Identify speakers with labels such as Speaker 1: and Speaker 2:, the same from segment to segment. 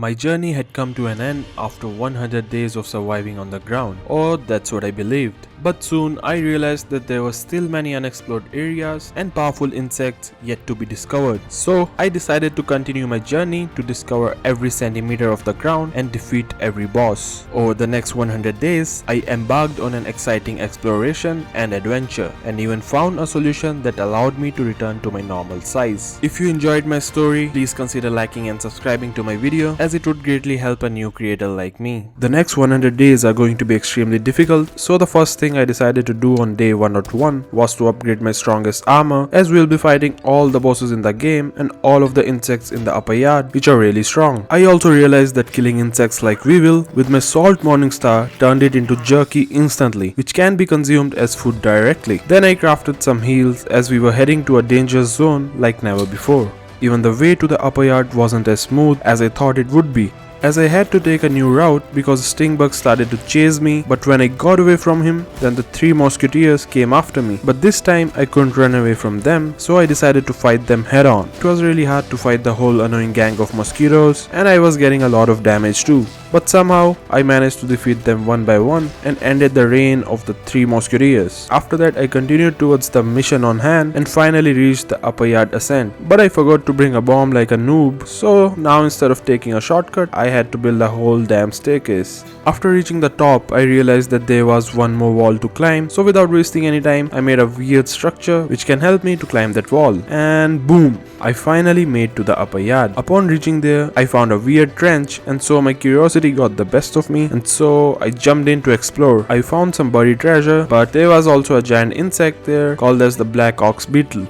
Speaker 1: My journey had come to an end after 100 days of surviving on the ground, or that's what I believed. But soon I realized that there were still many unexplored areas and powerful insects yet to be discovered. So I decided to continue my journey to discover every centimeter of the ground and defeat every boss. Over the next 100 days, I embarked on an exciting exploration and adventure, and even found a solution that allowed me to return to my normal size. If you enjoyed my story, please consider liking and subscribing to my video, as it would greatly help a new creator like me. The next 100 days are going to be extremely difficult, so the first thing I decided to do on day 101 was to upgrade my strongest armor, as we'll be fighting all the bosses in the game and all of the insects in the upper yard, which are really strong. I also realized that killing insects like weevil with my salt morningstar turned it into jerky instantly, which can be consumed as food directly. Then I crafted some heals, as we were heading to a dangerous zone like never before. Even the way to the upper yard wasn't as smooth as I thought it would be, as I had to take a new route because Stinkbug started to chase me. But when I got away from him, then the 3 Mosquiteers came after me. But this time I couldn't run away from them, so I decided to fight them head on. It was really hard to fight the whole annoying gang of mosquitoes, and I was getting a lot of damage too. But somehow I managed to defeat them one by one and ended the reign of the 3 Mosquiteers. After that I continued towards the mission on hand and finally reached the upper yard ascent. But I forgot to bring a bomb like a noob, so now instead of taking a shortcut, I had to build a whole damn staircase. After reaching the top, I realized that there was one more wall to climb, so without wasting any time, I made a weird structure which can help me to climb that wall. And boom! I finally made to the upper yard. Upon reaching there, I found a weird trench, and so my curiosity got the best of me, and so I jumped in to explore. I found some buried treasure, but there was also a giant insect there called as the Black Ox Beetle,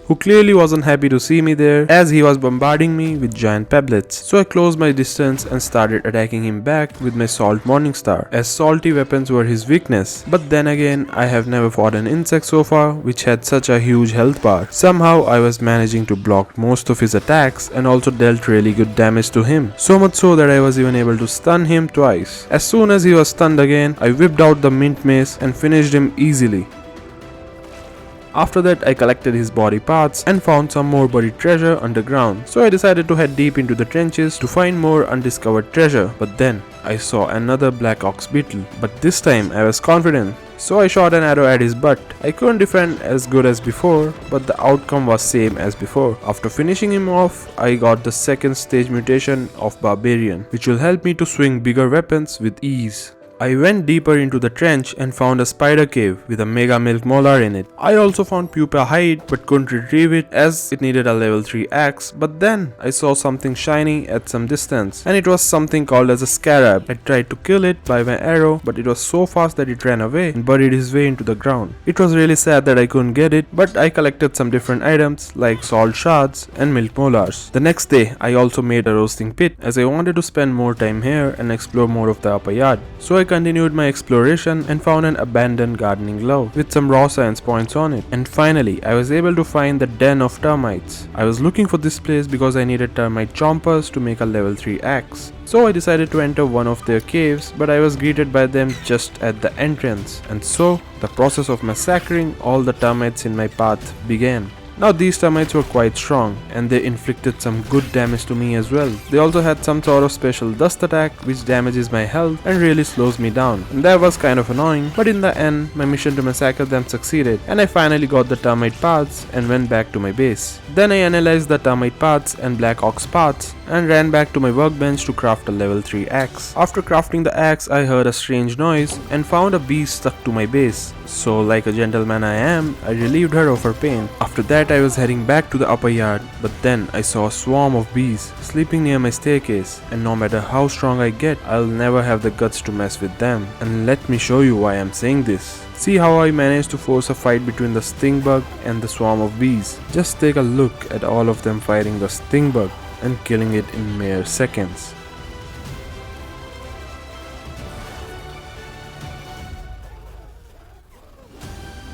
Speaker 1: who clearly wasn't happy to see me there, as he was bombarding me with giant pebblets. So I closed my distance and started attacking him back with my salt morningstar, as salty weapons were his weakness. But then again, I have never fought an insect so far which had such a huge health bar. Somehow I was managing to block most of his attacks and also dealt really good damage to him, so much so that I was even able to stun him twice. As soon as he was stunned again, I whipped out the mint mace and finished him easily. After that, I collected his body parts and found some more buried treasure underground, so I decided to head deep into the trenches to find more undiscovered treasure. But then I saw another Black Ox Beetle, but this time I was confident, so I shot an arrow at his butt. I couldn't defend as good as before, but the outcome was same as before. After finishing him off, I got the second stage mutation of Barbarian, which will help me to swing bigger weapons with ease. I went deeper into the trench and found a spider cave with a mega milk molar in it. I also found pupa hide but couldn't retrieve it as it needed a level 3 axe, but then I saw something shiny at some distance, and it was something called as a scarab. I tried to kill it by my arrow, but it was so fast that it ran away and buried his way into the ground. It was really sad that I couldn't get it, but I collected some different items like salt shards and milk molars. The next day I also made a roasting pit, as I wanted to spend more time here and explore more of the upper yard. So I continued my exploration and found an abandoned gardening glove with some raw science points on it. And finally, I was able to find the den of termites. I was looking for this place because I needed termite chompers to make a level 3 axe. So I decided to enter one of their caves, but I was greeted by them just at the entrance. And so, the process of massacring all the termites in my path began. Now these termites were quite strong, and they inflicted some good damage to me as well. They also had some sort of special dust attack which damages my health and really slows me down, and that was kind of annoying, but in the end my mission to massacre them succeeded, and I finally got the termite parts and went back to my base. Then I analyzed the termite parts and Black Ox parts and ran back to my workbench to craft a level 3 axe. After crafting the axe, I heard a strange noise and found a bee stuck to my base. So like a gentleman I am, I relieved her of her pain. After that I was heading back to the upper yard, but then I saw a swarm of bees sleeping near my staircase, and no matter how strong I get, I'll never have the guts to mess with them. And let me show you why I'm saying this. See how I managed to force a fight between the Stinkbug and the swarm of bees. Just take a look at all of them fighting the Stinkbug and killing it in mere seconds.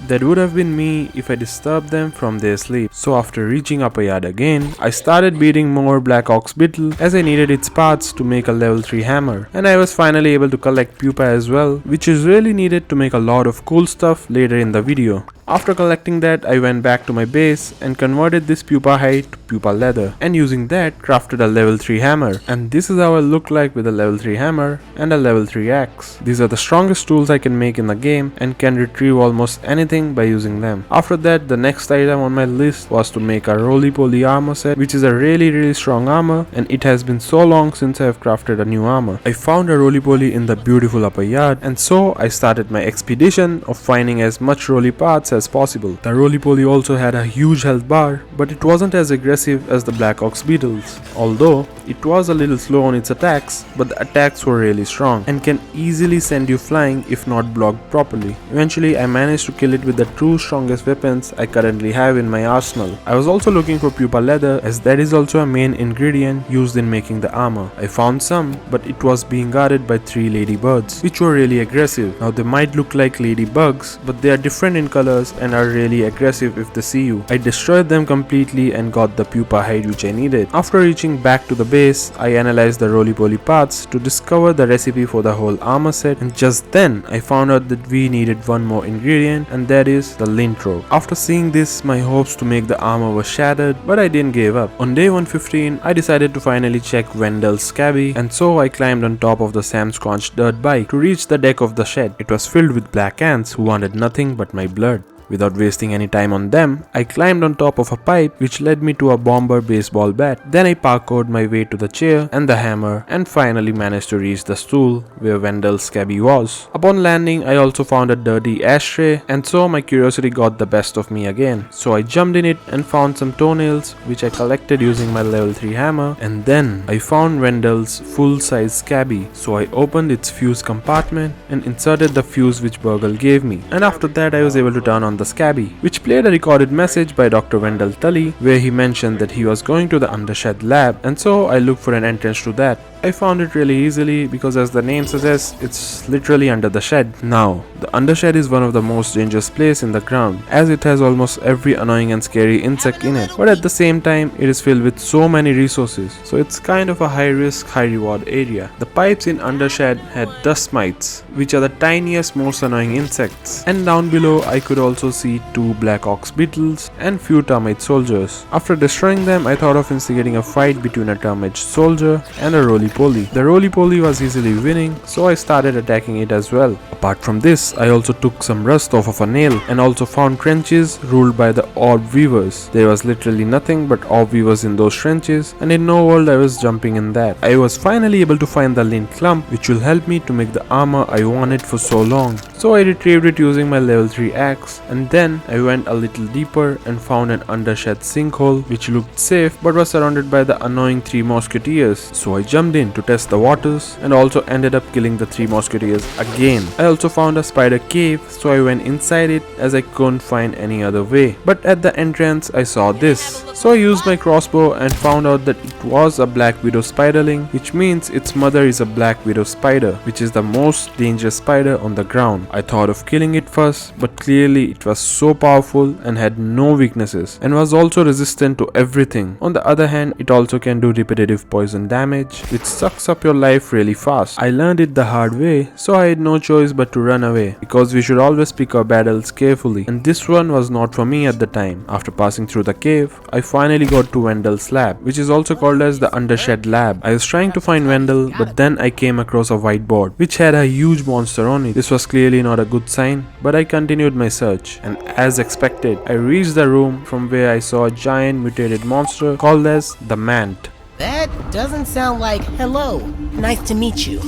Speaker 1: That would have been me if I disturbed them from their sleep. So after reaching upper yard again, I started beating more Black Ox Beetle, as I needed its parts to make a level 3 hammer. And I was finally able to collect pupa as well, which is really needed to make a lot of cool stuff later in the video. After collecting that, I went back to my base and converted this pupa hide to pupa leather, and using that crafted a level 3 hammer. And this is how I look like with a level 3 hammer and a level 3 axe. These are the strongest tools I can make in the game and can retrieve almost anything by using them. After that, the next item on my list was to make a Roly Poly armor set, which is a really strong armor, and it has been so long since I have crafted a new armor. I found a Roly Poly in the beautiful upper yard, and so I started my expedition of finding as much Roly parts as possible. The Roly Poly also had a huge health bar, but it wasn't as aggressive as the Black Ox Beetles. Although it was a little slow on its attacks, but the attacks were really strong and can easily send you flying if not blocked properly. Eventually I managed to kill it with the two strongest weapons I currently have in my arsenal. I was also looking for pupa leather, as that is also a main ingredient used in making the armor. I found some, but it was being guarded by 3 ladybirds, which were really aggressive. Now they might look like ladybugs, but they are different in colors and are really aggressive if they see you. I destroyed them completely and got the pupa hide which I needed. After reaching back to the base, I analyzed the Roly Poly parts to discover the recipe for the whole armor set, and just then I found out that we needed one more ingredient, and that is the lint rope. After seeing this, my hopes to make the armor were shattered, but I didn't give up. On day 115, I decided to finally check Wendell's scabby, and so I climbed on top of the Sam-sconched dirt bike to reach the deck of the shed. It was filled with black ants who wanted nothing but my blood. Without wasting any time on them, I climbed on top of a pipe which led me to a bomber baseball bat. Then I parkoured my way to the chair and the hammer, and finally managed to reach the stool where Wendell's scabby was. Upon landing, I also found a dirty ashtray, and so my curiosity got the best of me again. So I jumped in it and found some toenails which I collected using my level 3 hammer, and then I found Wendell's full-size scabby. So I opened its fuse compartment and inserted the fuse which Burgle gave me, and after that I was able to turn on the scabby, which played a recorded message by Dr. Wendell Tully where he mentioned that he was going to the Undershed Lab, and so I looked for an entrance to that. I found it really easily because, as the name suggests, it's literally under the shed. Now, the Undershed is one of the most dangerous places in the ground, as it has almost every annoying and scary insect in it, but at the same time it is filled with so many resources, so it's kind of a high risk, high reward area. The pipes in Undershed had dust mites, which are the tiniest, most annoying insects, and down below I could also see 2 Black Ox Beetles and few termite soldiers. After destroying them, I thought of instigating a fight between a termite soldier and a Roly Poly. The Roly Poly was easily winning, so I started attacking it as well. Apart from this, I also took some rust off of a nail and also found trenches ruled by the orb weavers. There was literally nothing but orb weavers in those trenches, and in no world I was jumping in that. I was finally able to find the lint clump, which will help me to make the armor I wanted for so long. So I retrieved it using my level 3 axe, and then I went a little deeper and found an Undershed sinkhole which looked safe but was surrounded by the annoying 3 Mosquiteers. So I jumped in to test the waters and also ended up killing the 3 Mosquiteers again. I also found a spider cave, so I went inside it as I couldn't find any other way. But at the entrance I saw this. So I used my crossbow and found out that it was a black widow spiderling, which means its mother is a black widow spider, which is the most dangerous spider on the ground. I thought of killing it first, but clearly it was so powerful and had no weaknesses and was also resistant to everything. On the other hand, it also can do repetitive poison damage, which sucks up your life really fast. I learned it the hard way, so I had no choice but to run away, because we should always pick our battles carefully, and this one was not for me at the time. After passing through the cave, I finally got to Wendell's lab, which is also called as the Undershed Lab. I was trying to find Wendell, but then I came across a whiteboard which had a huge monster on it. This was clearly not a good sign, but I continued my search, and as expected, I reached the room from where I saw a giant mutated monster called as the Mant.
Speaker 2: That doesn't sound like hello. Nice to meet you.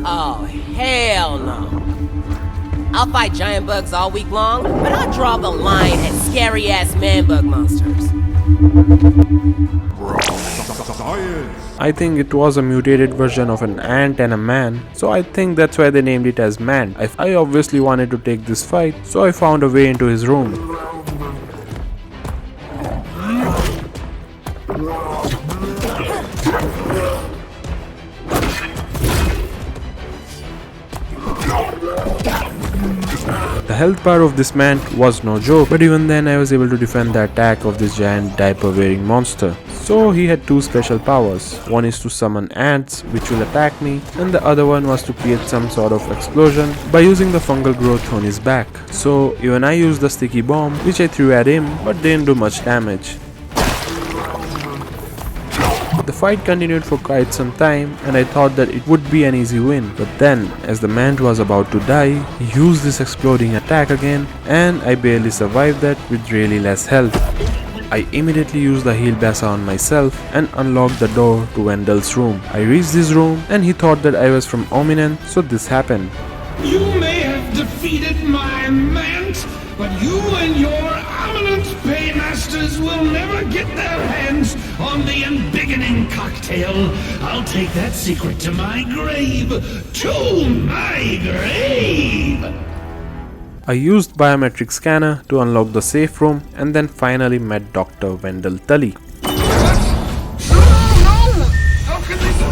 Speaker 2: Oh, hell no. I'll fight giant bugs all week long, but I draw the line at scary-ass man-bug monsters.
Speaker 1: I think it was a mutated version of an ant and a man, so I think that's why they named it as Mant. I obviously wanted to take this fight, so I found a way into his room. The health bar of this Mant was no joke, but even then I was able to defend the attack of this giant diaper wearing monster. So he had two special powers. One is to summon ants which will attack me, and the other one was to create some sort of explosion by using the fungal growth on his back. So even I used the sticky bomb which I threw at him, but didn't do much damage. The fight continued for quite some time and I thought that it would be an easy win, but then as the Mant was about to die, he used this exploding attack again and I barely survived that with really less health. I immediately used the heal bassa on myself and unlocked the door to Wendell's room. I reached his room and he thought that I was from Ominen, so this happened.
Speaker 3: You may have defeated my Mant, but you and your eminent paymasters will never get their hands on the Embiggening cocktail. I'll take that secret to my grave. To my grave!
Speaker 1: I used biometric scanner to unlock the safe room and then finally met Dr. Wendell Tully.
Speaker 3: No! How can this be?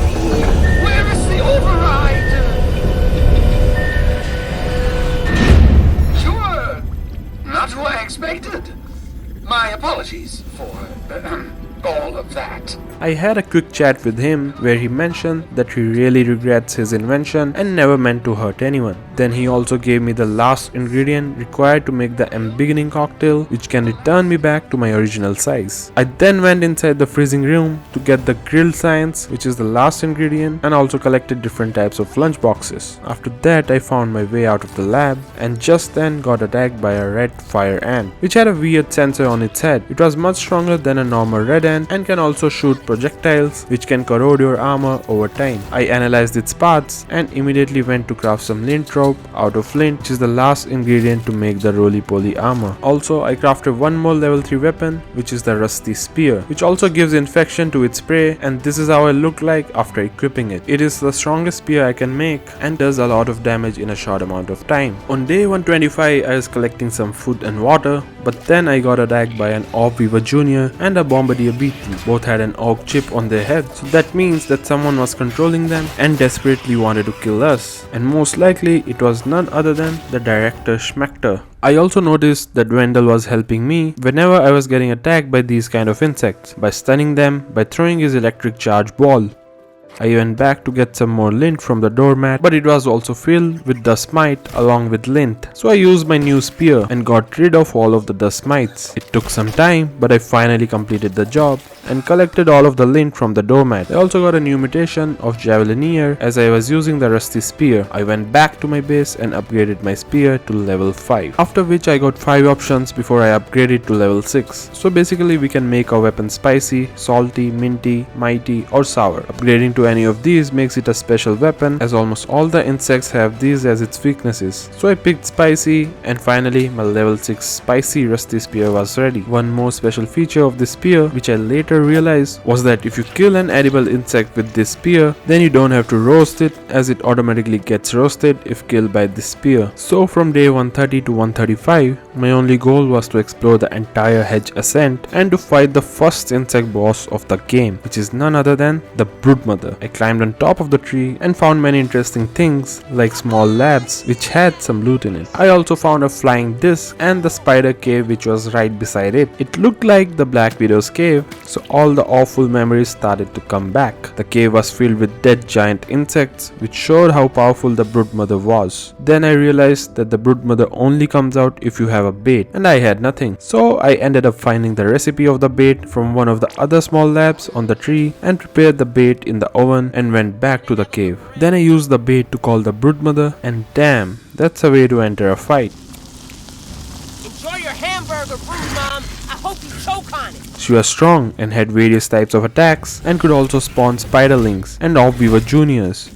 Speaker 3: Where is the override? Sure. Not who I expected. My apologies for all of that.
Speaker 1: I had a quick chat with him where he mentioned that he really regrets his invention and never meant to hurt anyone. Then he also gave me the last ingredient required to make the Embiggening cocktail, which can return me back to my original size. I then went inside the freezing room to get the grilled science, which is the last ingredient, and also collected different types of lunch boxes. After that I found my way out of the lab and just then got attacked by a red fire ant, which had a weird sensor on its head. It was much stronger than a normal red ant and can also shoot projectiles which can corrode your armor over time. I analyzed its parts and immediately went to craft some lint rope out of lint, which is the last ingredient to make the Roly Poly armor. Also I crafted one more level 3 weapon, which is the rusty spear, which also gives infection to its prey, and this is how I look like after equipping it. It is the strongest spear I can make and does a lot of damage in a short amount of time. On day 125 I was collecting some food and water, but then I got attacked by an Orb Weaver Jr. and a Bombardier Beetle. Both had an oak chip on their head, so that means that someone was controlling them and desperately wanted to kill us, and most likely it was none other than the Director Schmector. I also noticed that Wendell was helping me whenever I was getting attacked by these kind of insects by stunning them by throwing his electric charge ball. I went back to get some more lint from the doormat, but it was also filled with dust mite along with lint. So I used my new spear and got rid of all of the dust mites. It took some time, but I finally completed the job and collected all of the lint from the doormat. I also got a new mutation of Javelineer as I was using the rusty spear. I went back to my base and upgraded my spear to level 5. After which I got 5 options before I upgraded to level 6. So basically we can make our weapon spicy, salty, minty, mighty or sour. Upgrading to any of these makes it a special weapon, as almost all the insects have these as its weaknesses. So I picked spicy, and finally my level 6 spicy rusty spear was ready. One more special feature of this spear which I later realized was that if you kill an edible insect with this spear, then you don't have to roast it, as it automatically gets roasted if killed by this spear. So from day 130 to 135 my only goal was to explore the entire Hedge Ascent and to fight the first insect boss of the game, which is none other than the Broodmother. I climbed on top of the tree and found many interesting things like small labs which had some loot in it. I also found a flying disc and the spider cave which was right beside it. It looked like the Black Widow's cave, so all the awful memories started to come back. The cave was filled with dead giant insects which showed how powerful the Broodmother was. Then I realized that the Broodmother only comes out if you have a bait, and I had nothing. So I ended up finding the recipe of the bait from one of the other small labs on the tree and prepared the bait in the oven and went back to the cave. Then I used the bait to call the Broodmother, and damn, that's a way to enter a fight.
Speaker 2: Enjoy your hamburger, Brood Mom. I hope you choke on it.
Speaker 1: She was strong and had various types of attacks and could also spawn spiderlings and Orb Weaver Juniors.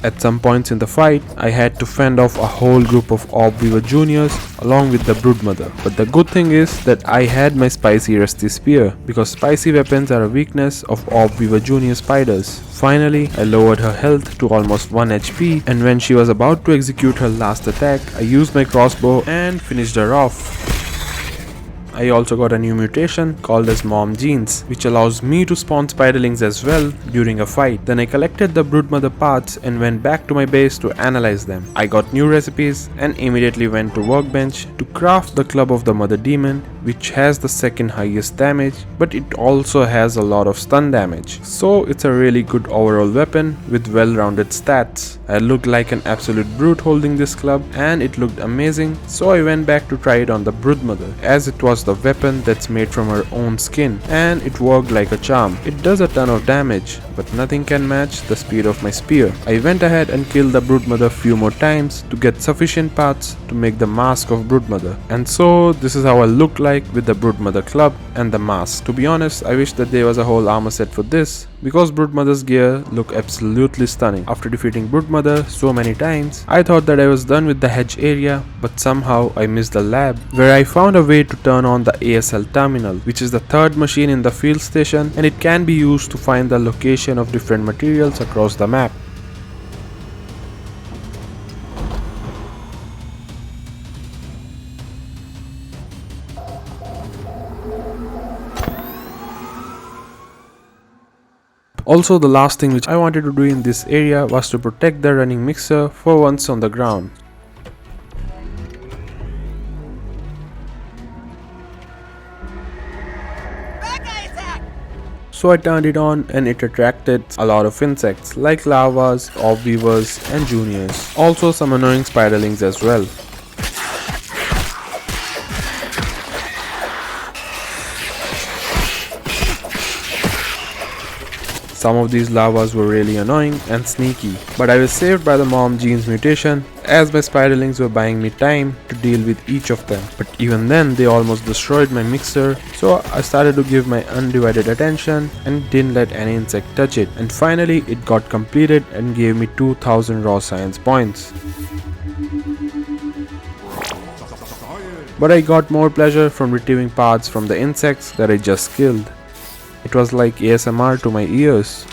Speaker 1: At some points in the fight, I had to fend off a whole group of Orb Weaver Juniors along with the Broodmother. But the good thing is that I had my spicy rusty spear, because spicy weapons are a weakness of Orb Weaver Junior spiders. Finally, I lowered her health to almost 1 HP, and when she was about to execute her last attack, I used my crossbow and finished her off. I also got a new mutation called as Mom Genes, which allows me to spawn spiderlings as well during a fight. Then I collected the Broodmother parts and went back to my base to analyze them. I got new recipes and immediately went to workbench to craft the Club of the Mother Demon, which has the second highest damage, but it also has a lot of stun damage. So it's a really good overall weapon with well-rounded stats. I looked like an absolute brute holding this club and it looked amazing, so I went back to try it on the Broodmother, as it was the weapon that's made from her own skin, and it worked like a charm. It does a ton of damage, but nothing can match the speed of my spear. I went ahead and killed the Broodmother a few more times to get sufficient parts to make the mask of Broodmother. And so this is how I look like with the Broodmother club and the mask. To be honest, I wish that there was a whole armor set for this, because Broodmother's gear look absolutely stunning. After defeating Broodmother so many times, I thought that I was done with the hedge area, but somehow I missed the lab, where I found a way to turn on the ASL terminal, which is the third machine in the field station, and it can be used to find the location of different materials across the map. Also, the last thing which I wanted to do in this area was to protect the running mixer for once on the ground. So I turned it on and it attracted a lot of insects like larvas, orb weavers and juniors. Also some annoying spiderlings as well. Some of these larvas were really annoying and sneaky, but I was saved by the Mom Genes mutation, as my spiderlings were buying me time to deal with each of them. But even then they almost destroyed my mixer, so I started to give my undivided attention and didn't let any insect touch it. And finally it got completed and gave me 2000 raw science points. But I got more pleasure from retrieving parts from the insects that I just killed. It was like ASMR to my ears.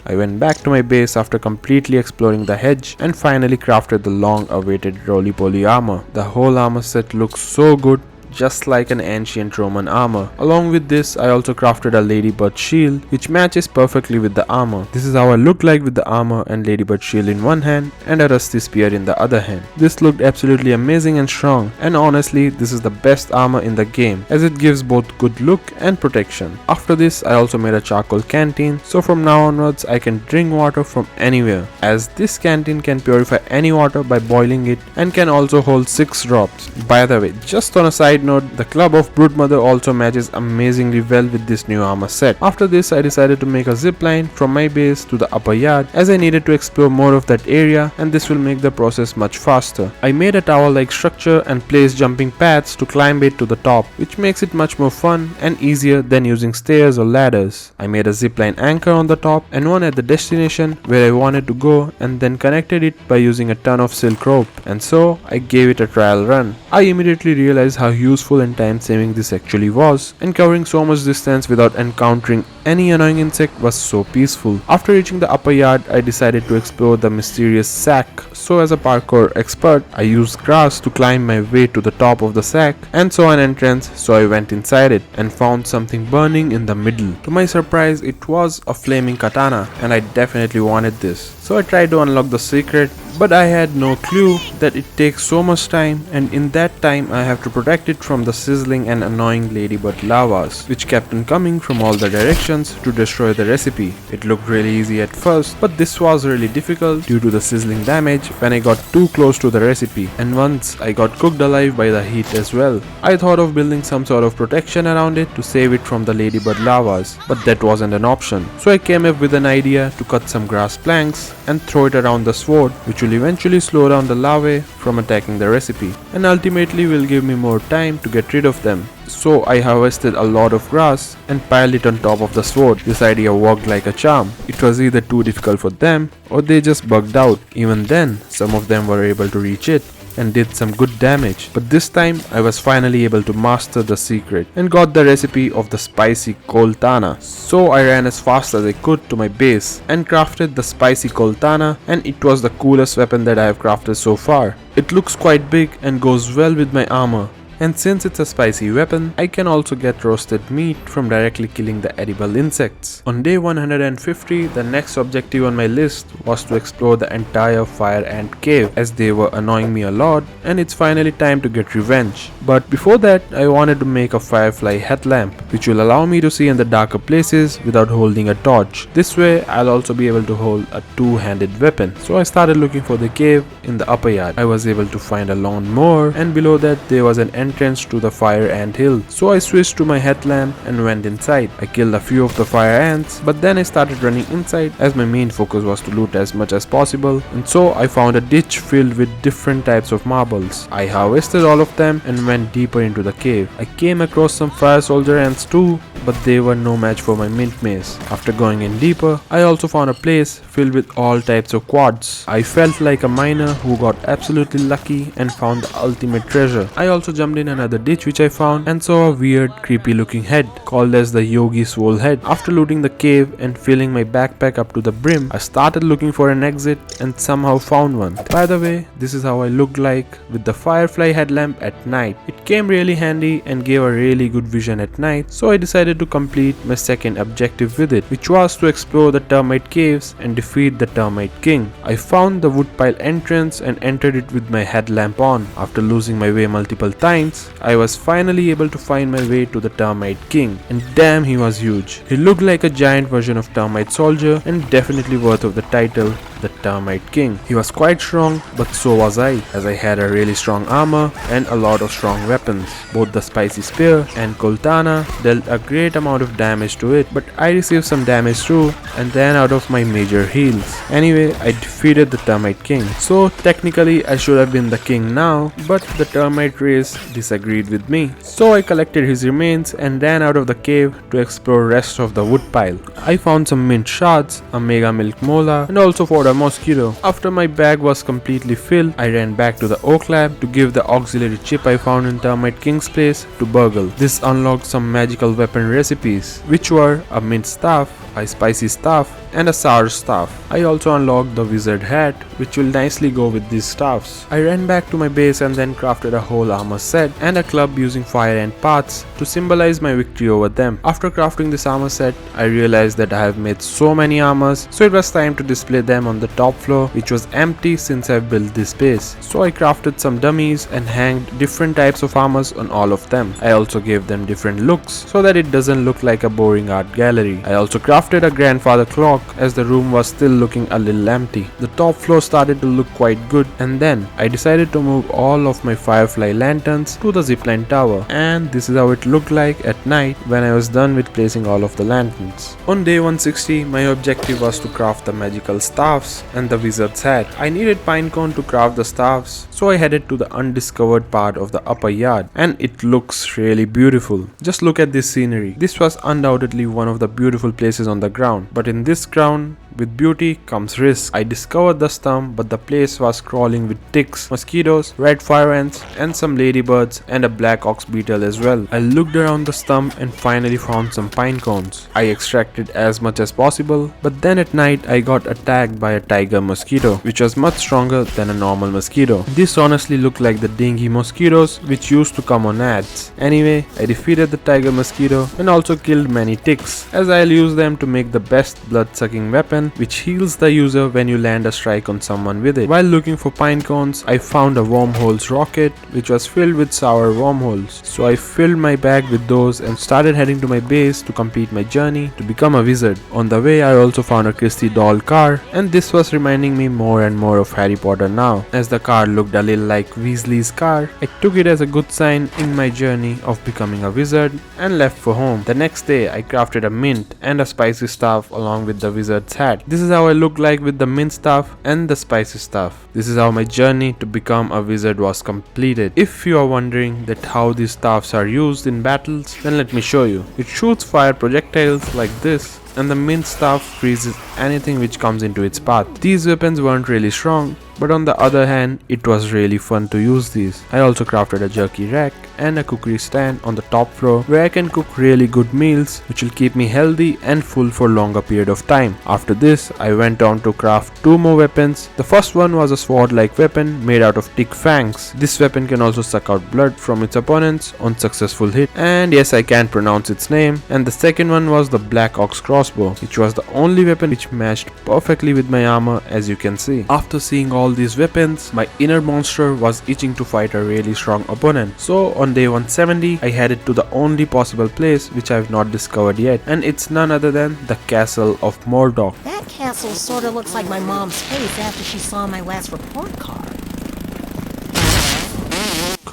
Speaker 1: I went back to my base after completely exploring the hedge and finally crafted the long-awaited Roly Poly armor. The whole armor set looks so good, just like an ancient Roman armor. Along with this, I also crafted a ladybird shield, which matches perfectly with the armor. This is how I look like with the armor and ladybird shield in one hand and a rusty spear in the other hand. This looked absolutely amazing and strong, and honestly this is the best armor in the game, as it gives both good look and protection. After this, I also made a charcoal canteen, so from now onwards I can drink water from anywhere, as this canteen can purify any water by boiling it and can also hold 6 drops. By the way, just on a side note, the Club of Broodmother also matches amazingly well with this new armor set. After this, I decided to make a zipline from my base to the upper yard, as I needed to explore more of that area, and this will make the process much faster. I made a tower-like structure and placed jumping paths to climb it to the top, which makes it much more fun and easier than using stairs or ladders. I made a zipline anchor on the top and one at the destination where I wanted to go, and then connected it by using a ton of silk rope, and so I gave it a trial run. I immediately realized how useful and time saving this actually was, and covering so much distance without encountering any annoying insect was so peaceful. After reaching the upper yard, I decided to explore the mysterious sack. So as a parkour expert, I used grass to climb my way to the top of the sack and saw an entrance, so I went inside it and found something burning in the middle. To my surprise, it was a flaming katana, and I definitely wanted this. So I tried to unlock the secret, but I had no clue that it takes so much time, and in that time I have to protect it from the sizzling and annoying ladybird lavas, which kept on coming from all the directions to destroy the recipe. It looked really easy at first, but this was really difficult due to the sizzling damage when I got too close to the recipe, and once I got cooked alive by the heat as well. I thought of building some sort of protection around it to save it from the ladybird lavas, but that wasn't an option. So I came up with an idea to cut some grass planks and throw it around the sword, which will eventually slow down the larvae from attacking the recipe, and ultimately will give me more time to get rid of them. So I harvested a lot of grass and piled it on top of the sword. This idea worked like a charm. It was either too difficult for them or they just bugged out. Even then, some of them were able to reach it. and did some good damage. But this time I was finally able to master the secret and got the recipe of the spicy Coaltana. So I ran as fast as I could to my base and crafted the spicy Coaltana, and it was the coolest weapon that I have crafted so far. It looks quite big and goes well with my armor. And since it's a spicy weapon, I can also get roasted meat from directly killing the edible insects. On day 150, the next objective on my list was to explore the entire fire ant cave, as they were annoying me a lot, and it's finally time to get revenge. But before that, I wanted to make a firefly headlamp, which will allow me to see in the darker places without holding a torch. This way, I'll also be able to hold a two-handed weapon. So I started looking for the cave in the upper yard. I was able to find a lawnmower, and below that there was an entrance to the fire ant hill. So I switched to my headlamp and went inside. I killed a few of the fire ants, but then I started running inside as my main focus was to loot as much as possible, and so I found a ditch filled with different types of marbles. I harvested all of them and went deeper into the cave. I came across some fire soldier ants too, but they were no match for my mint mace. After going in deeper, I also found a place filled with all types of quartz. I felt like a miner who got absolutely lucky and found the ultimate treasure. I also jumped in another ditch which I found and saw a weird creepy looking head called as the Yogi Swole head. After looting the cave and filling my backpack up to the brim, I started looking for an exit and somehow found one. By the way, this is how I looked like with the firefly headlamp at night. It came really handy and gave a really good vision at night, so I decided to complete my second objective with it, which was to explore the termite caves and defeat the Termite King. I found the Woodpile entrance and entered it with my headlamp on. After losing my way multiple times, I was finally able to find my way to the Termite King, and damn, he was huge. He looked like a giant version of Termite Soldier and definitely worth of the title, the Termite King. He was quite strong, but so was I, as I had a really strong armor and a lot of strong weapons. Both the spicy spear and Coaltana dealt a great amount of damage to it, but I received some damage too and ran out of my major heals. Anyway, I defeated the Termite King, so technically I should have been the king now, but the termite race disagreed with me. So I collected his remains and ran out of the cave to explore rest of the woodpile. I found some mint shards, a mega milk mola, and also fought a mosquito. After my bag was completely filled, I ran back to the oak lab to give the auxiliary chip I found in Termite King's place to Burgle. This unlocked some magical weapon recipes, which were a mint staff, a spicy staff, and a sour staff. I also unlocked the wizard hat, which will nicely go with these staffs. I ran back to my base and then crafted a whole armor set and a club using fire ant parts to symbolize my victory over them. After crafting this armor set, I realized that I have made so many armors, so it was time to display them on the top floor, which was empty since I built this base. So I crafted some dummies and hanged different types of armors on all of them. I also gave them different looks so that it doesn't look like a boring art gallery. I also crafted a grandfather clock as the room was still looking a little empty. The top floor started to look quite good, and then I decided to move all of my firefly lanterns to the Zipline Tower, and this is how it looked like at night when I was done with placing all of the lanterns. On day 160, my objective was to craft the magical staffs and the wizard's hat. I needed pinecone to craft the staffs, so I headed to the undiscovered part of the upper yard, and it looks really beautiful. Just look at this scenery. This was undoubtedly one of the beautiful places on the ground, but in this ground, with beauty comes risk. I discovered the stump, but the place was crawling with ticks, mosquitoes, red fire ants, and some ladybirds and a Black Ox Beetle as well. I looked around the stump and finally found some pine cones. I extracted as much as possible, but then at night I got attacked by a tiger mosquito, which was much stronger than a normal mosquito. This honestly looked like the dingy mosquitoes which used to come on ads. Anyway, I defeated the tiger mosquito and also killed many ticks, as I'll use them to make the best blood-sucking weapon, which heals the user when you land a strike on someone with it. While looking for pine cones, I found a wormholes rocket which was filled with sour wormholes. So I filled my bag with those and started heading to my base to complete my journey to become a wizard. On the way, I also found a Christie doll car, and this was reminding me more and more of Harry Potter now. As the car looked a little like Weasley's car, I took it as a good sign in my journey of becoming a wizard and left for home. The next day, I crafted a mint and a spicy staff along with the wizard's hat. This is how I looked like with the mint staff and the spicy staff. This is how my journey to become a wizard was completed. If you are wondering that how these staffs are used in battles, then let me show you. It shoots fire projectiles like this, and the mint staff freezes anything which comes into its path. These weapons weren't really strong, but on the other hand, it was really fun to use these. I also crafted a jerky rack and a cookery stand on the top floor where I can cook really good meals which will keep me healthy and full for longer period of time. After this, I went on to craft 2 more weapons. The first one was a sword-like weapon made out of tick fangs. This weapon can also suck out blood from its opponents on successful hit, and yes, I can't pronounce its name. And the second one was the Black Ox crossbow, which was the only weapon which matched perfectly with my armor, as you can see. After seeing all these weapons, my inner monster was itching to fight a really strong opponent. So on day 170, I headed to the only possible place which I have not discovered yet, and it's none other than the Castle of Moldorc.
Speaker 2: That castle sorta looks like my mom's face after she saw my last report card.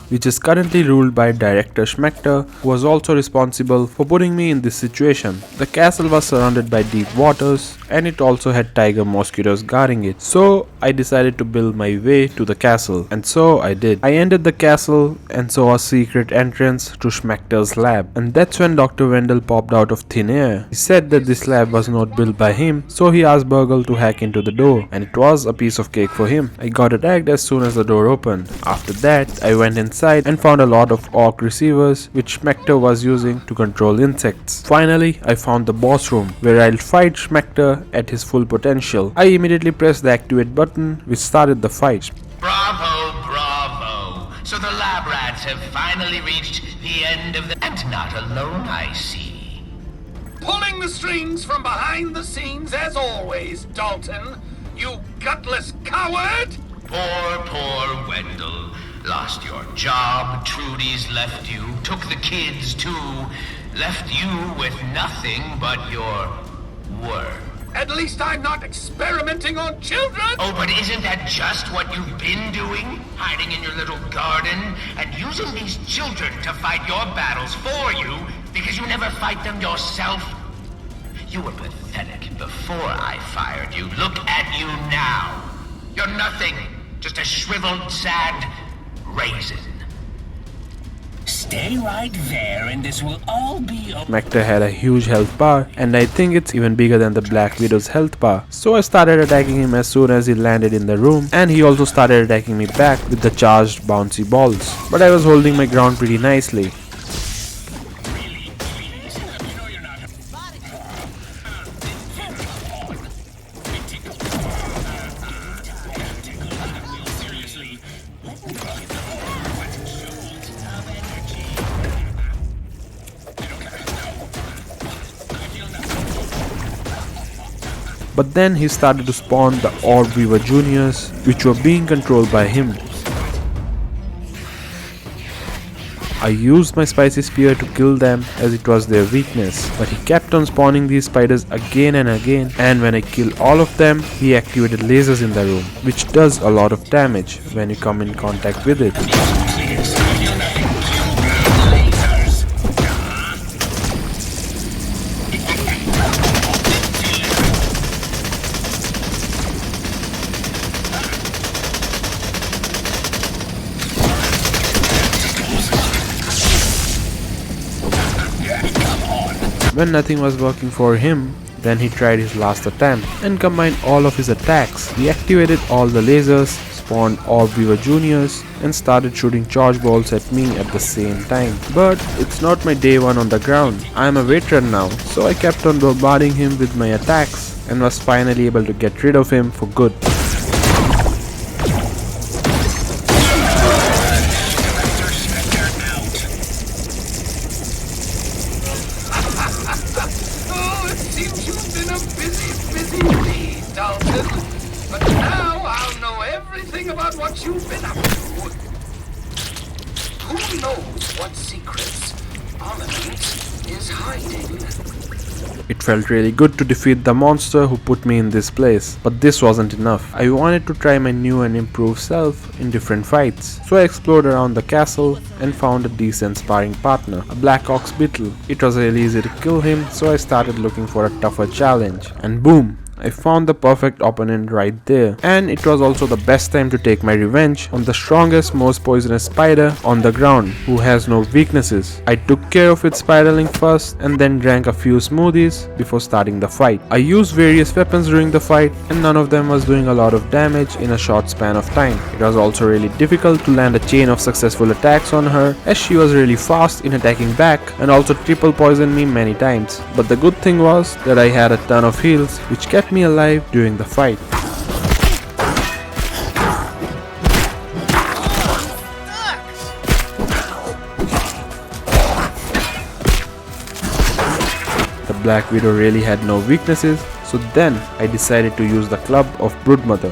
Speaker 1: Which is currently ruled by Director Schmector, who was also responsible for putting me in this situation. The castle was surrounded by deep waters, and it also had tiger mosquitoes guarding it. So I decided to build my way to the castle, and so I did. I entered the castle and saw a secret entrance to Schmector's lab, and that's when Dr. Wendell popped out of thin air. He said that this lab was not built by him, so he asked Burgle to hack into the door, and it was a piece of cake for him. I got attacked as soon as the door opened. After that, I went inside and found a lot of orc receivers which Schmector was using to control insects. Finally, I found the boss room where I'll fight Schmector at his full potential. I immediately pressed the activate button which started the fight.
Speaker 4: Bravo, bravo. So the lab rats have finally reached the end of the... And not alone, I see.
Speaker 3: Pulling the strings from behind the scenes as always, Dalton. You gutless coward!
Speaker 4: Poor Wendell. Lost your job, Trudy's left you, took the kids too, left you with nothing but your word.
Speaker 3: At least I'm not experimenting on children!
Speaker 4: Oh, but isn't that just what you've been doing? Hiding in your little garden and using these children to fight your battles for you because you never fight them yourself? You were pathetic before I fired you. Look at you now. You're nothing, just a shriveled, sad raisin. Stay right there and this will all be over.
Speaker 1: Schmector had a huge health bar, and I think it's even bigger than the Black Widow's health bar. So I started attacking him as soon as he landed in the room, and he also started attacking me back with the charged bouncy balls. But I was holding my ground pretty nicely. But then he started to spawn the Orb Weaver Juniors, which were being controlled by him. I used my spicy spear to kill them as it was their weakness, but he kept on spawning these spiders again and again, and when I killed all of them, he activated lasers in the room, which does a lot of damage when you come in contact with it. When nothing was working for him, then he tried his last attempt and combined all of his attacks. He activated all the lasers, spawned Orb Weaver Juniors, and started shooting charge balls at me at the same time. But it's not my day 1 on the ground. I am a veteran now, so I kept on bombarding him with my attacks and was finally able to get rid of him for good.
Speaker 3: About what you've been up to. Who knows what secrets Armament is hiding?
Speaker 1: It felt really good to defeat the monster who put me in this place, but this wasn't enough. I wanted to try my new and improved self in different fights. So I explored around the castle and found a decent sparring partner, a Black Ox Beetle. It was really easy to kill him, so I started looking for a tougher challenge. And boom! I found the perfect opponent right there, and it was also the best time to take my revenge on the strongest, most poisonous spider on the ground, who has no weaknesses. I took care of its spiraling first and then drank a few smoothies before starting the fight. I used various weapons during the fight and none of them was doing a lot of damage in a short span of time. It was also really difficult to land a chain of successful attacks on her, as she was really fast in attacking back and also triple poisoned me many times. But the good thing was that I had a ton of heals which kept me alive during the fight. The Black Widow really had no weaknesses, so then I decided to use the club of Broodmother.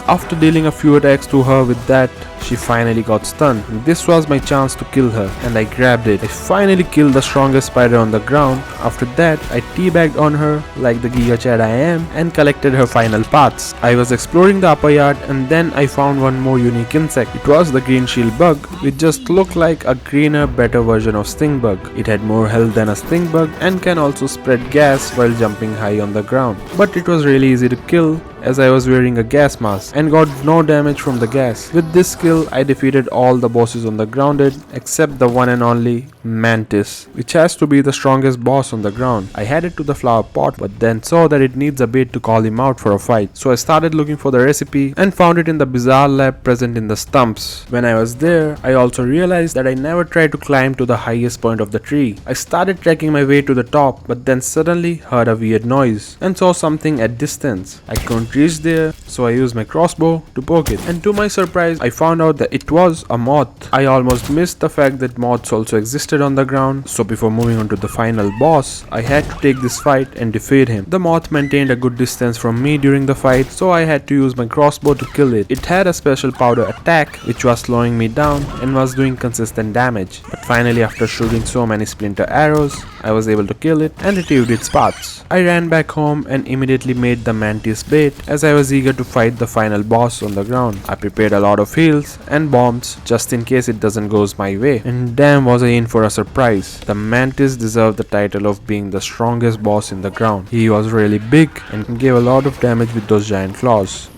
Speaker 1: After dealing a few attacks to her with that, she finally got stunned. This was my chance to kill her, and I grabbed it. I finally killed the strongest spider on the ground. After that, I teabagged on her like the Giga Chad I am and collected her final parts. I was exploring the upper yard and then I found one more unique insect. It was the green shield bug, which just looked like a greener, better version of Stinkbug. It had more health than a Stinkbug and can also spread gas while jumping high on the ground. But it was really easy to kill, as I was wearing a gas mask and got no damage from the gas. With this skill, I defeated all the bosses on the grounded except the one and only Mantis, which has to be the strongest boss on the ground. I headed to the flower pot but then saw that it needs a bait to call him out for a fight. So I started looking for the recipe and found it in the bizarre lab present in the Stumps. When I was there, I also realized that I never tried to climb to the highest point of the tree. I started trekking my way to the top but then suddenly heard a weird noise and saw something at distance. I couldn't reach there, so I used my crossbow to poke it, and to my surprise I found out that it was a moth. I almost missed the fact that moths also existed on the ground, so before moving on to the final boss, I had to take this fight and defeat him. The moth maintained a good distance from me during the fight, so I had to use my crossbow to kill it. It had a special powder attack which was slowing me down and was doing consistent damage, but finally after shooting so many splinter arrows, I was able to kill it and retrieved its parts. I ran back home and immediately made the Mantis bait, as I was eager to fight the final boss on the ground. I prepared a lot of heals and bombs just in case it doesn't go my way, and damn was I in for a surprise. The Mantis deserved the title of being the strongest boss in the ground. He was really big and gave a lot of damage with those giant claws.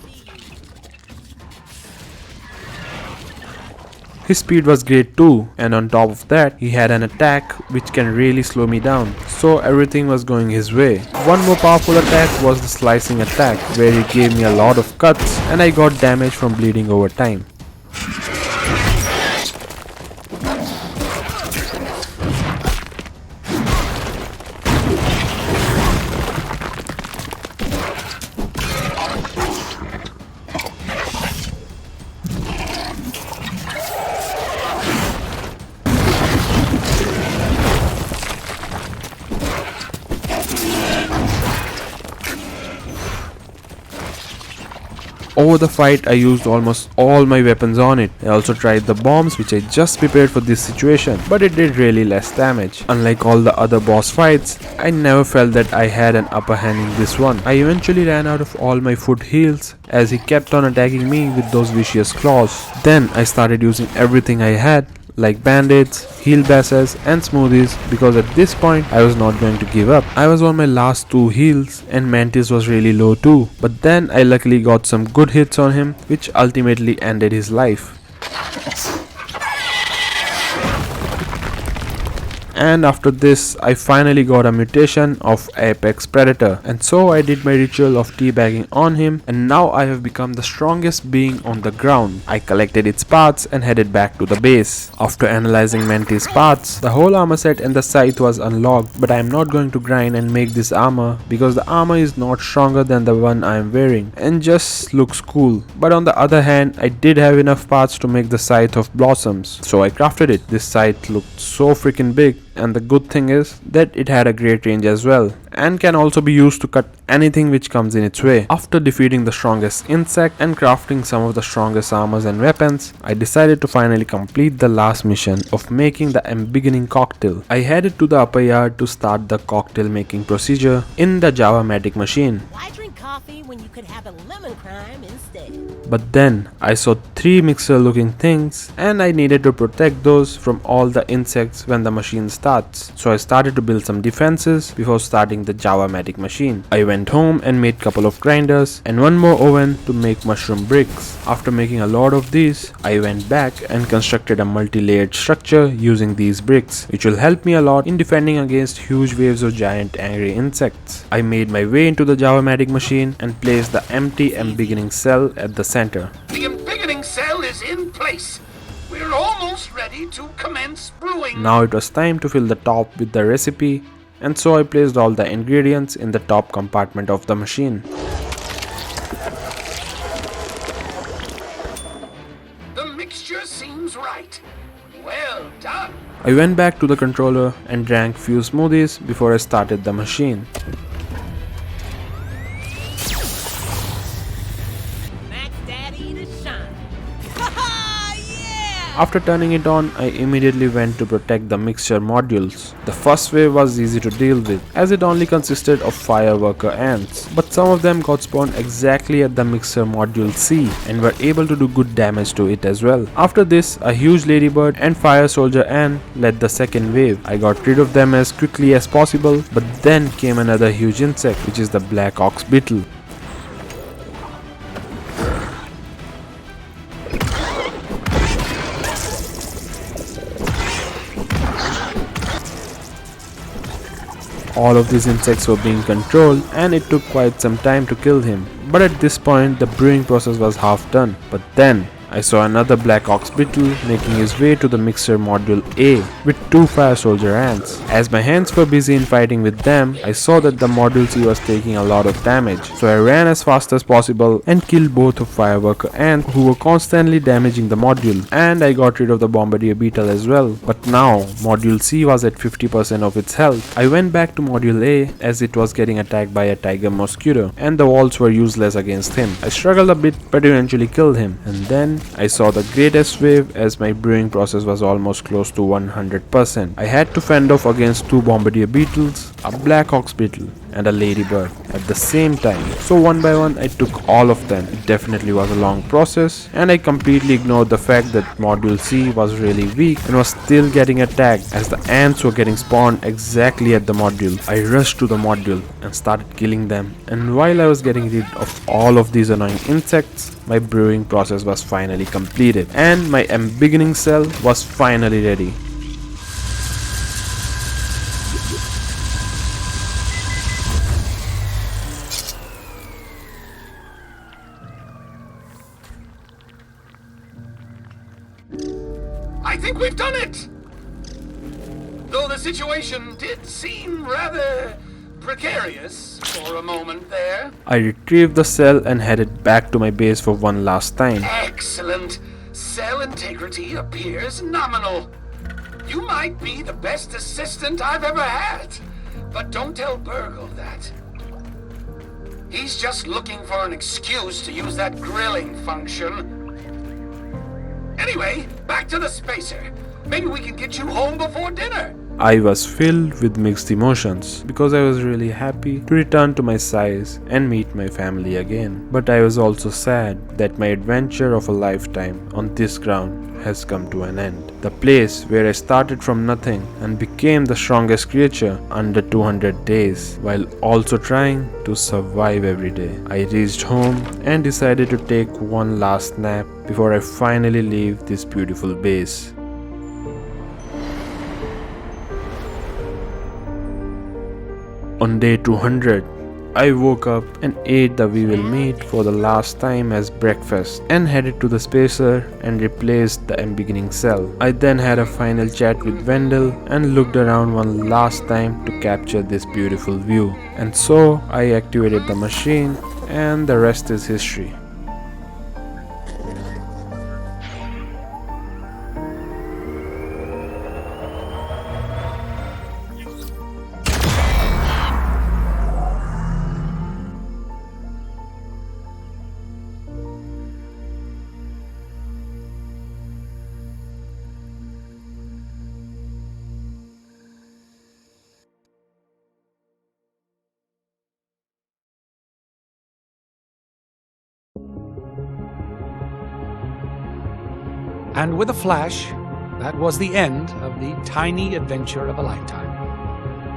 Speaker 1: His speed was great too, and on top of that, he had an attack which can really slow me down, so everything was going his way. One more powerful attack was the slicing attack, where he gave me a lot of cuts and I got damage from bleeding over time. Over the fight, I used almost all my weapons on it. I also tried the bombs which I just prepared for this situation, but it did really less damage. Unlike all the other boss fights, I never felt that I had an upper hand in this one. I eventually ran out of all my foot heals as he kept on attacking me with those vicious claws. Then I started using everything I had, like band-aids, heal bases and smoothies, because at this point I was not going to give up. I was on my last 2 heals and Mantis was really low too, but then I luckily got some good hits on him which ultimately ended his life. And after this, I finally got a mutation of Apex Predator, and so I did my ritual of teabagging on him, and now I have become the strongest being on the ground. I collected its parts and headed back to the base. After analyzing Mantis' parts, the whole armor set and the scythe was unlocked, but I am not going to grind and make this armor because the armor is not stronger than the one I am wearing and just looks cool. But on the other hand, I did have enough parts to make the scythe of blossoms, so I crafted it. This scythe looked so freaking big, and the good thing is that it had a great range as well and can also be used to cut anything which comes in its way. After defeating the strongest insect and crafting some of the strongest armors and weapons, I decided to finally complete the last mission of making the Embiggening cocktail. I headed to the upper yard to start the cocktail making procedure in the Javamatic machine.
Speaker 2: Why drink coffee when you could have a lemon crime instead.
Speaker 1: But then I saw 3 mixer looking things and I needed to protect those from all the insects when the machine starts. So I started to build some defenses before starting the Javamatic machine. I went home and made couple of grinders and one more oven to make mushroom bricks. After making a lot of these, I went back and constructed a multi-layered structure using these bricks, which will help me a lot in defending against huge waves of giant angry insects. I made my way into the Javamatic machine and placed the empty Embiggening cell at the center.
Speaker 3: The embiggening cell is in place. We're almost ready to commence brewing.
Speaker 1: Now it was time to fill the top with the recipe, and so I placed all the ingredients in the top compartment of the machine.
Speaker 3: The mixture seems right. Well done.
Speaker 1: I went back to the controller and drank few smoothies before I started the machine.
Speaker 2: Max Daddy to shine. Haha, yeah!
Speaker 1: After turning it on, I immediately went to protect the mixture modules. The first wave was easy to deal with, as it only consisted of fireworker ants, but some of them got spawned exactly at the mixer module C and were able to do good damage to it as well. After this, a huge ladybird and fire soldier ant led the second wave. I got rid of them as quickly as possible, but then came another huge insect, which is the Black Ox Beetle. All of these insects were being controlled and it took quite some time to kill him. But at this point the brewing process was half done. But then I saw another Black Ox Beetle making his way to the mixer module A with 2 fire soldier ants. As my hands were busy in fighting with them, I saw that the module C was taking a lot of damage. So I ran as fast as possible and killed both of fireworker ants who were constantly damaging the module, and I got rid of the bombardier beetle as well. But now module C was at 50% of its health. I went back to module A as it was getting attacked by a tiger mosquito and the walls were useless against him. I struggled a bit but eventually killed him, and then I saw the greatest wave as my brewing process was almost close to 100%. I had to fend off against 2 bombardier beetles, a Black Ox Beetle and a ladybird at the same time. So one by one I took all of them. It definitely was a long process and I completely ignored the fact that module C was really weak and was still getting attacked as the ants were getting spawned exactly at the module. I rushed to the module and started killing them, and while I was getting rid of all of these annoying insects, my brewing process was finally completed and my Embiggening cell was finally ready.
Speaker 3: I think we've done it! Though the situation did seem rather precarious for a moment there.
Speaker 1: I retrieved the cell and headed back to my base for one last time.
Speaker 3: Excellent! Cell integrity appears nominal. You might be the best assistant I've ever had, but don't tell Burgle that. He's just looking for an excuse to use that grilling function. Anyway, back to the spacer. Maybe we can get you home before dinner.
Speaker 1: I was filled with mixed emotions because I was really happy to return to my size and meet my family again. But I was also sad that my adventure of a lifetime on this ground has come to an end. The place where I started from nothing and became the strongest creature under 200 days while also trying to survive every day. I reached home and decided to take one last nap before I finally leave this beautiful base. On day 200, I woke up and ate the weevil meat for the last time as breakfast and headed to the spacer and replaced the Embiggening cell. I then had a final chat with Wendell and looked around one last time to capture this beautiful view. And so I activated the machine and the rest is history.
Speaker 5: And with a flash, that was the end of the tiny adventure of a lifetime.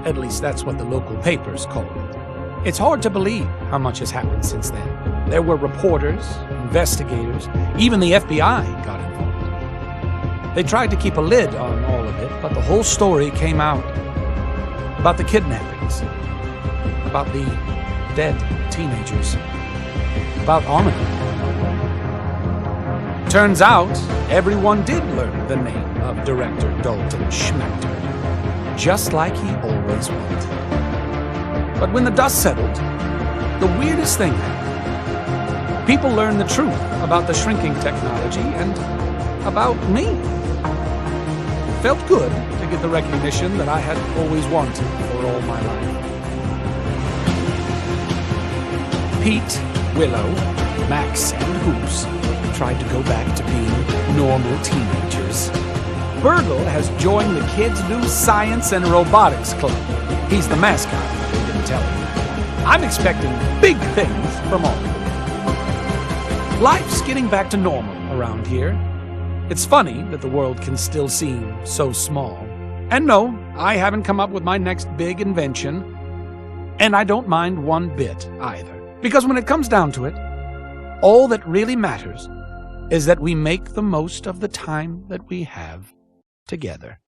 Speaker 5: At least that's what the local papers call it. It's hard to believe how much has happened since then. There were reporters, investigators, even the FBI got involved. They tried to keep a lid on all of it, but the whole story came out. About the kidnappings, about the dead teenagers, about Armour. Turns out, everyone did learn the name of Director Schmector, just like he always would. But when the dust settled, the weirdest thing happened. People learned the truth about the shrinking technology and about me. It felt good to get the recognition that I had always wanted for all my life. Pete, Willow, Max, and Hoops tried to go back to being normal teenagers. Burgle has joined the Kids Do Science and Robotics Club. He's the mascot, they didn't tell him. I'm expecting big things from all of them. Life's getting back to normal around here. It's funny that the world can still seem so small. And no, I haven't come up with my next big invention. And I don't mind one bit either. Because when it comes down to it, all that really matters is that we make the most of the time that we have together.